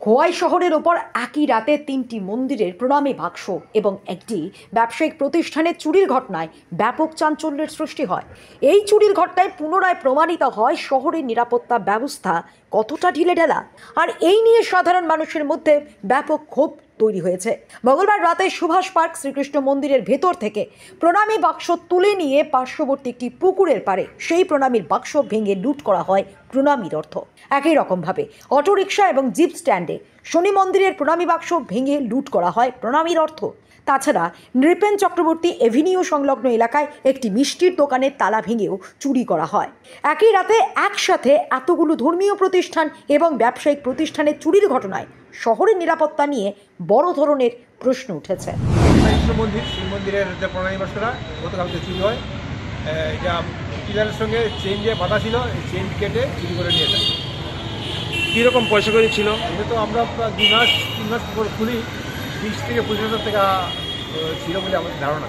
খোয়াই শহরের ওপর একই রাতে 3টি মন্দিরের প্রণামী বাক্স এবং একটি ব্যবসায়িক প্রতিষ্ঠানের চুরির ঘটনায় ব্যাপক চাঞ্চল্যের সৃষ্টি হয়। এই চুরির ঘটনায় পুনরায় প্রমাণিত হয় শহরের নিরাপত্তা ব্যবস্থা কতটা ঢিলেঢালা, আর এই নিয়ে সাধারণ মানুষের মধ্যে ব্যাপক ক্ষোভ তৈরি হয়েছে। মঙ্গলবার রাতে সুভাষ পার্ক শ্রীকৃষ্ণ মন্দিরের ভেতর থেকে প্রণামী বাক্স তুলে নিয়ে পার্শ্ববর্তী একটি পুকুরের পাড়ে সেই প্রণামীর বাক্স ভেঙে লুট করা হয় প্রণামীর অর্থ। একই রকমভাবে অটোরিকশা এবং জিপ স্ট্যান্ডে শনি মন্দিরের প্রণামী বাক্স ভেঙে লুট করা হয় প্রণামীর অর্থ। তাছাড়া নৃপেন চক্রবর্তী এভিনিউ সংলগ্ন এলাকায় একটি মিষ্টির দোকানের তালা ভেঙেও চুরি করা হয়। একই রাতে একসাথে এতগুলো ধর্মীয় প্রতিষ্ঠান এবং ব্যবসায়িক প্রতিষ্ঠানের চুরির ঘটনায় শহরের নিরাপত্তা নিয়ে বড় ধরনের প্রশ্ন উঠেছে। মন্দিরের যে প্রণামী বাক্সটা গতকালকে চুরি হয়, এটা পিলারের সঙ্গে চেন যে বাঁধা ছিল, এই চেন কেটে চুরি করে নিয়ে যায়। কীরকম পয়সা করে ছিল? এটা তো আমরা 2 মাস 3 মাস খুলি 20 থেকে 25 হাজার টাকা ছিল বলে আমাদের ধারণা।